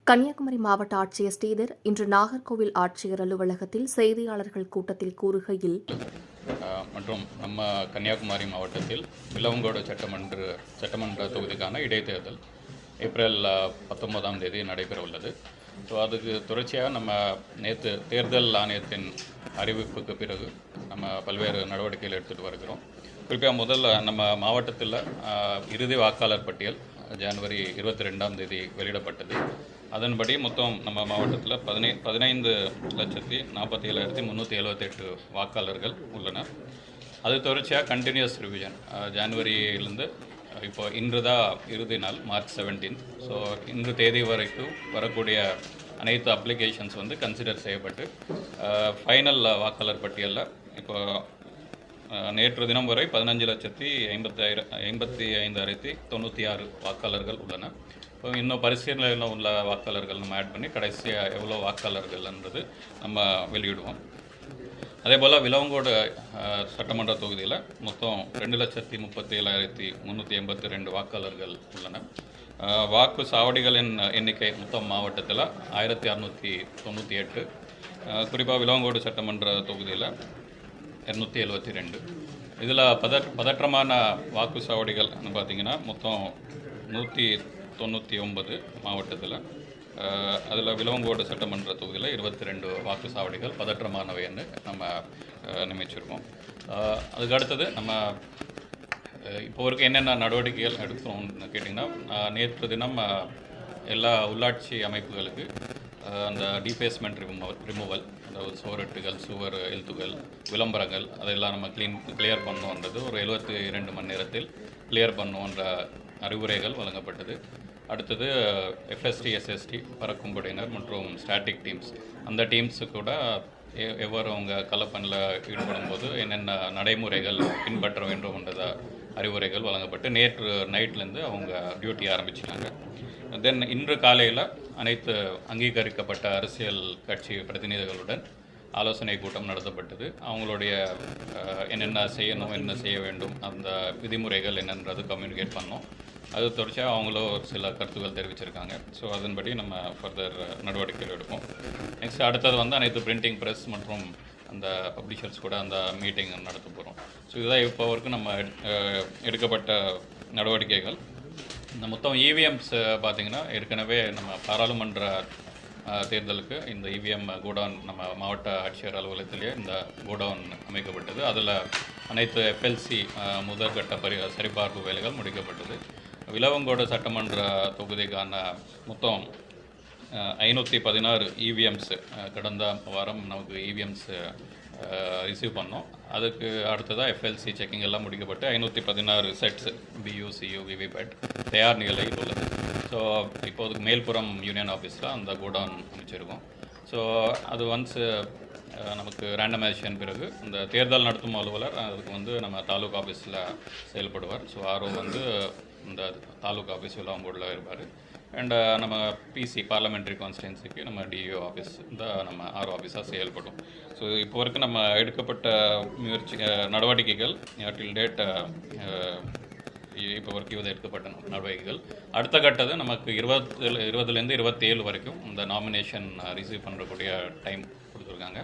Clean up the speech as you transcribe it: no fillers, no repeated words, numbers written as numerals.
கன்னியாகுமரி மாவட்ட ஆட்சியர் ஸ்ரீதர் இன்று நாகர்கோவில் ஆட்சியர் அலுவலகத்தில் செய்தியாளர்கள் கூட்டத்தில் கூறுகையில், மற்றும் நம்ம கன்னியாகுமரி மாவட்டத்தில் விலவங்கோடு சட்டமன்ற தொகுதிக்கான இடைத்தேர்தல் ஏப்ரல் 19ஆம் தேதி நடைபெற உள்ளது. ஸோ அதுக்கு தொடர்ச்சியாக நம்ம நேற்று தேர்தல் ஆணையத்தின் அறிவிப்புக்கு பிறகு நம்ம பல்வேறு நடவடிக்கைகள் எடுத்துகிட்டு வருகிறோம். குறிப்பாக முதல்ல நம்ம மாவட்டத்தில் இறுதி வாக்காளர் பட்டியல் ஜனவரி 22ஆம் தேதி வெளியிடப்பட்டது. அதன்படி மொத்தம் நம்ம மாவட்டத்தில் 15,47,378 வாக்காளர்கள் உள்ளனர். அது தொடர்ச்சியாக கண்டினியூஸ் ரிவிஷன் ஜனவரியிலேருந்து இப்போ இன்று தான் இறுதி நாள் மார்ச் 17. ஸோ இன்று தேதி வரைக்கும் வரக்கூடிய அனைத்து அப்ளிகேஷன்ஸ் கன்சிடர் செய்யப்பட்டு ஃபைனல் வாக்காளர் பட்டியலில் இப்போ நேற்று தினம் வரை 15,55,96 வாக்காளர்கள் உள்ளனர். இப்போ இன்னும் பரிசீலனையில் உள்ள வாக்காளர்கள் நம்ம ஆட் பண்ணி கடைசியாக எவ்வளோ வாக்காளர்கள்ன்றது நம்ம வெளியிடுவோம். அதே போல் விலவங்கோடு சட்டமன்ற தொகுதியில் மொத்தம் 2,37,382 வாக்காளர்கள் உள்ளனர். வாக்கு சாவடிகளின் எண்ணிக்கை மொத்தம் மாவட்டத்தில் 1,698. குறிப்பாக விலவங்கோடு சட்டமன்ற தொகுதியில் 272. இதில் பதற்றமான வாக்கு சாவடிகள் பார்த்திங்கன்னா மொத்தம் 199 மாவட்டத்தில். அதில் விலவங்கோடு சட்டமன்ற தொகுதியில் 22 வாக்கு சாவடிகள் பதற்றமானவைன்னு நம்ம நியமிச்சிருக்கோம். அதுக்கு அடுத்தது நம்ம இப்போ வரைக்கும் என்னென்ன நடவடிக்கைகள் எடுக்கிறோம்னு கேட்டிங்கன்னா, நேற்று தினம் எல்லா உள்ளாட்சி அமைப்புகளுக்கு அந்த டிஃபேஸ்மெண்ட் ரிமூவல், அதாவது சுவரொட்டுகள், சுவர் எழுத்துகள், விளம்பரங்கள் அதெல்லாம் நம்ம கிளியர் பண்ணோன்றது ஒரு 72 மணி நேரத்தில் கிளியர் பண்ணுவோன்ற அறிவுரைகள் வழங்கப்பட்டது. அடுத்தது எஃப்எஸ்டி, எஸ்எஸ்டி பறக்கும் படையினர் மற்றும் ஸ்டாட்டிக் டீம்ஸ், அந்த டீம்ஸு கூட எவ்வாறு அவங்க களப்பணியில் ஈடுபடும் போது என்னென்ன நடைமுறைகள் பின்பற்ற வேண்டும் என்ற அறிவுரைகள் வழங்கப்பட்டு நேற்று நைட்லேருந்து அவங்க டியூட்டி ஆரம்பிச்சிட்டாங்க. தென் இன்று காலையில் அனைத்து அங்கீகரிக்கப்பட்ட அரசியல் கட்சி பிரதிநிதிகளுடன் ஆலோசனை கூட்டம் நடத்தப்பட்டது. அவங்களுடைய என்னென்ன செய்யணும், என்ன செய்ய வேண்டும், அந்த விதிமுறைகள் என்னன்றது கம்யூனிகேட் பண்ணோம். அது தொடர்ச்சியாக அவங்களும் ஒரு சில கருத்துக்கள் தெரிவிச்சிருக்காங்க. ஸோ அதன்படி நம்ம ஃபர்தர் நடவடிக்கைகள் எடுப்போம். நெக்ஸ்ட் அடுத்தது அனைத்து பிரிண்டிங் ப்ரெஸ் மற்றும் அந்த பப்ளிஷர்ஸ் கூட அந்த மீட்டிங் நடத்த போகிறோம். ஸோ இதுதான் இப்போ வரைக்கும் நம்ம எடுக்கப்பட்ட நடவடிக்கைகள். இந்த மொத்தம் இவிஎம்ஸ் பார்த்திங்கன்னா ஏற்கனவே நம்ம பாராளுமன்ற தேர்தலுக்கு இந்த இவிஎம் கோடவுன் நம்ம மாவட்ட ஆட்சியர் அலுவலகத்திலேயே இந்த கோடவுன் அமைக்கப்பட்டது. அதில் அனைத்து எஃப்எல்சி முதற்கட்ட சரிபார்ப்பு வேலைகள் முடிக்கப்பட்டது. விலவங்கோடு சட்டமன்ற தொகுதிக்கான மொத்தம் 516 இவிஎம்ஸ் கடந்த வாரம் நமக்கு இவிஎம்ஸ் ரிசீவ் பண்ணோம். அதுக்கு அடுத்ததாக எஃப்எல்சி செக்கிங் எல்லாம் முடிக்கப்பட்டு 516 செட்ஸ் பியூ, சியூ, விவிபேட் தயார் நிலையில் உள்ளது. ஸோ இப்போதுக்கு மேல்புறம் யூனியன் ஆஃபீஸில் அந்த கோடவுன் அமைச்சிருக்கோம். ஸோ அது நமக்கு ரேண்டமைசேஷன் பிறகு இந்த தேர்தல் நடத்தும் அலுவலர் அதுக்கு நம்ம தாலுகா ஆஃபீஸில் செயல்படுவார். ஸோ ஆர்ஓ இந்த தாலுகா ஆஃபீஸ் விலவங்கோடில் இருப்பார். அண்ட் நம்ம பிசி பார்லமெண்ட்ரி கான்ஸ்டிடன்சிக்கு நம்ம டிஇஓ ஆஃபீஸ் நம்ம ஆர்ஓ ஆஃபீஸாக செயல்படும். ஸோ இப்போ வரைக்கும் நம்ம எடுக்கப்பட்ட நடவடிக்கைகள் டில் டேட் இப்போ வரைக்கும் எடுக்கப்பட்ட நடவடிக்கைகள். அடுத்த கட்டது நமக்கு 20லேருந்து 27 வரைக்கும் இந்த நாமினேஷன் ரிசீவ் பண்ணுறக்கூடிய டைம் கொடுத்துருக்காங்க.